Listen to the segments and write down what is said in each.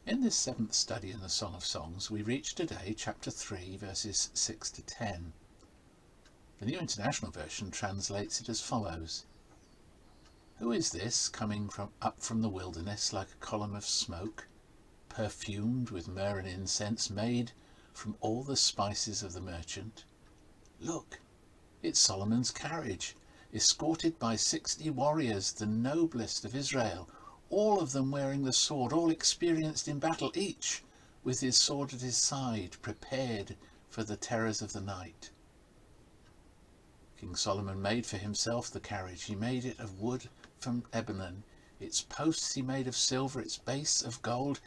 In this seventh study in the Song of Songs, we reach today chapter 3, verses 6 to 10. The New International Version translates it as follows. Who is this coming up from the wilderness like a column of smoke, perfumed with myrrh and incense, made from all the spices of the merchant? Look, it's Solomon's carriage, escorted by 60 warriors, the noblest of Israel, all of them wearing the sword, all experienced in battle, each with his sword at his side, prepared for the terrors of the night. King Solomon made for himself the carriage. He made it of wood from Lebanon. Its posts he made of silver, its base of gold.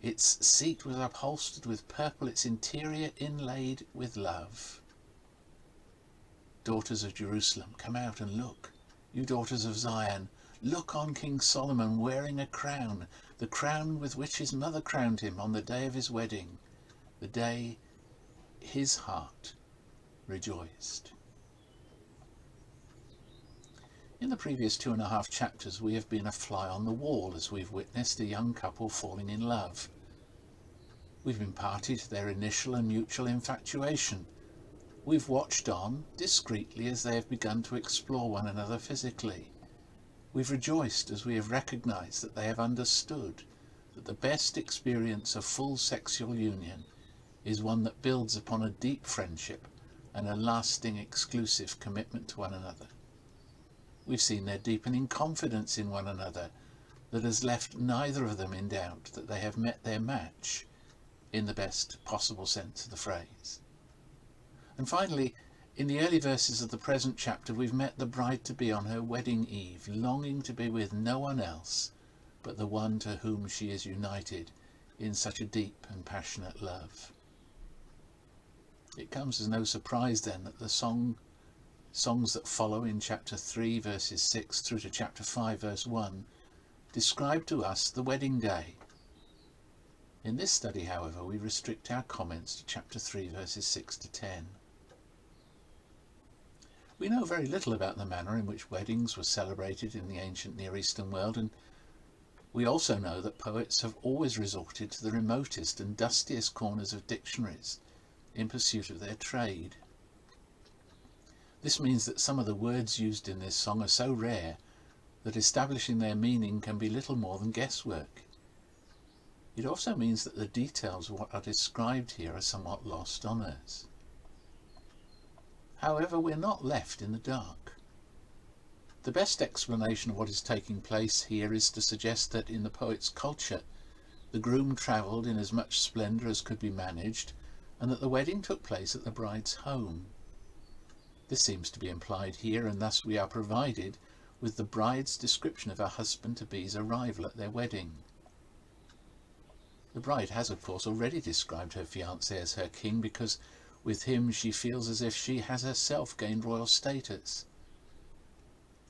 Its seat was upholstered with purple, its interior inlaid with love. Daughters of Jerusalem, come out and look. You daughters of Zion, look on King Solomon wearing a crown, the crown with which his mother crowned him on the day of his wedding, the day his heart rejoiced. In the previous 2.5 chapters we have been a fly on the wall as we've witnessed a young couple falling in love. We've imparted their initial and mutual infatuation. We've watched on discreetly as they have begun to explore one another physically. We've rejoiced as we have recognized that they have understood that the best experience of full sexual union is one that builds upon a deep friendship and a lasting exclusive commitment to one another. We've seen their deepening confidence in one another that has left neither of them in doubt that they have met their match in the best possible sense of the phrase. And finally, in the early verses of the present chapter, we've met the bride-to-be on her wedding eve, longing to be with no one else but the one to whom she is united in such a deep and passionate love. It comes as no surprise then that the songs that follow in chapter 3 verses 6 through to chapter 5 verse 1 describe to us the wedding day. In this study, however, we restrict our comments to chapter 3 verses 6 to 10. We know very little about the manner in which weddings were celebrated in the ancient Near Eastern world, and we also know that poets have always resorted to the remotest and dustiest corners of dictionaries in pursuit of their trade. This means that some of the words used in this song are so rare that establishing their meaning can be little more than guesswork. It also means that the details of what are described here are somewhat lost on us. However, we're not left in the dark. The best explanation of what is taking place here is to suggest that in the poet's culture, the groom travelled in as much splendour as could be managed, and that the wedding took place at the bride's home. This seems to be implied here, and thus we are provided with the bride's description of her husband-to-be's arrival at their wedding. The bride has, of course, already described her fiancé as her king, because with him she feels as if she has herself gained royal status.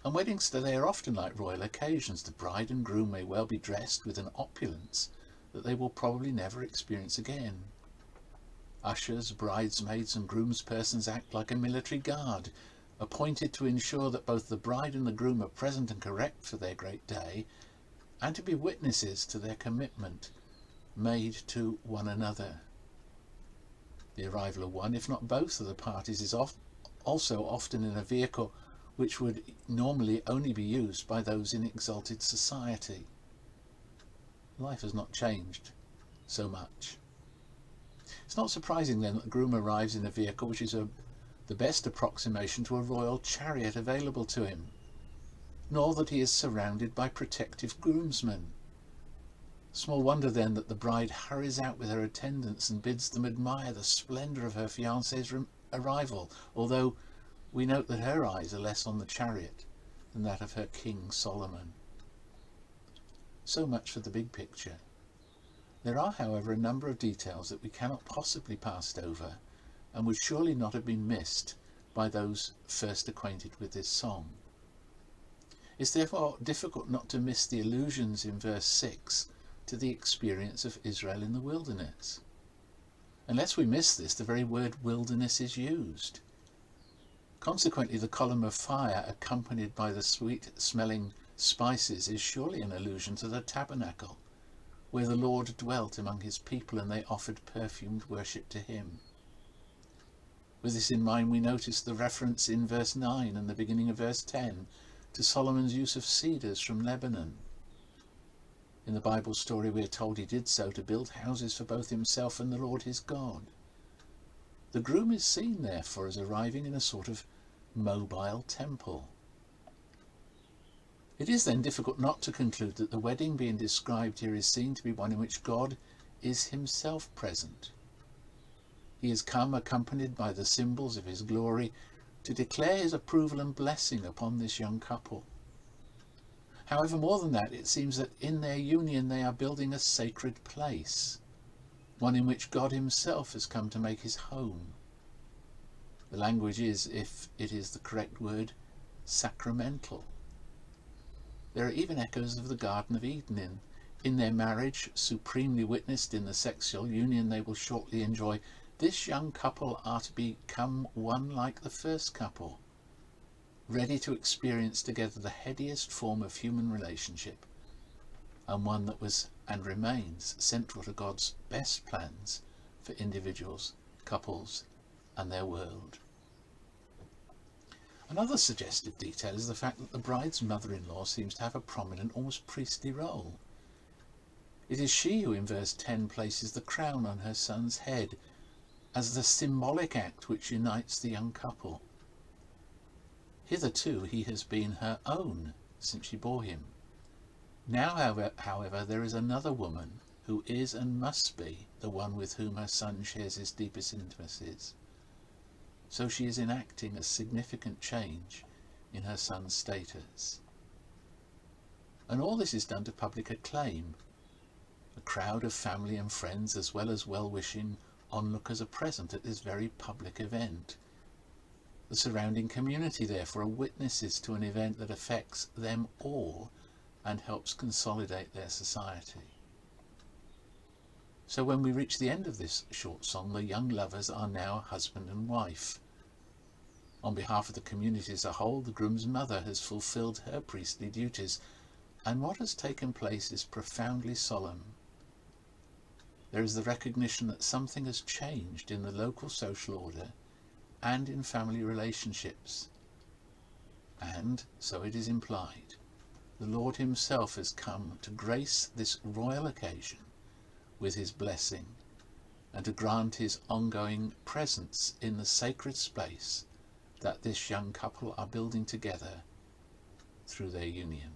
And weddings today are often like royal occasions. The bride and groom may well be dressed with an opulence that they will probably never experience again. Ushers, bridesmaids and groomspersons act like a military guard, appointed to ensure that both the bride and the groom are present and correct for their great day, and to be witnesses to their commitment made to one another. The arrival of one, if not both of the parties, is also often in a vehicle which would normally only be used by those in exalted society. Life has not changed so much. It's not surprising then that the groom arrives in a vehicle which is the best approximation to a royal chariot available to him, nor that he is surrounded by protective groomsmen. Small wonder then that the bride hurries out with her attendants and bids them admire the splendour of her fiancé's arrival, although we note that her eyes are less on the chariot than that of her King Solomon. So much for the big picture. There are, however, a number of details that we cannot possibly pass over and would surely not have been missed by those first acquainted with this song. It's therefore difficult not to miss the allusions in verse 6 to the experience of Israel in the wilderness. Unless we miss this, the very word wilderness is used. Consequently, the column of fire accompanied by the sweet-smelling spices is surely an allusion to the tabernacle, where the Lord dwelt among his people and they offered perfumed worship to him. With this in mind, we notice the reference in verse 9 and the beginning of verse 10 to Solomon's use of cedars from Lebanon. In the Bible story, we are told he did so to build houses for both himself and the Lord his God. The groom is seen, therefore, as arriving in a sort of mobile temple. It is then difficult not to conclude that the wedding being described here is seen to be one in which God is himself present. He has come accompanied by the symbols of his glory to declare his approval and blessing upon this young couple. However, more than that, it seems that in their union they are building a sacred place, one in which God himself has come to make his home. The language is, if it is the correct word, sacramental. There are even echoes of the Garden of Eden in their marriage, supremely witnessed in the sexual union they will shortly enjoy. This young couple are to become one like the first couple, ready to experience together the headiest form of human relationship, and one that was and remains central to God's best plans for individuals, couples, and their world. Another suggestive detail is the fact that the bride's mother-in-law seems to have a prominent, almost priestly role. It is she who in verse 10 places the crown on her son's head as the symbolic act which unites the young couple. Hitherto he has been her own since she bore him. Now, however, there is another woman who is and must be the one with whom her son shares his deepest intimacies. So she is enacting a significant change in her son's status. And all this is done to public acclaim. A crowd of family and friends, as well as well-wishing onlookers, are present at this very public event. The surrounding community, therefore, are witnesses to an event that affects them all and helps consolidate their society. So when we reach the end of this short song, the young lovers are now husband and wife. On behalf of the community as a whole, the groom's mother has fulfilled her priestly duties, and what has taken place is profoundly solemn. There is the recognition that something has changed in the local social order and in family relationships. And, so it is implied, the Lord himself has come to grace this royal occasion with his blessing and to grant his ongoing presence in the sacred space that this young couple are building together through their union.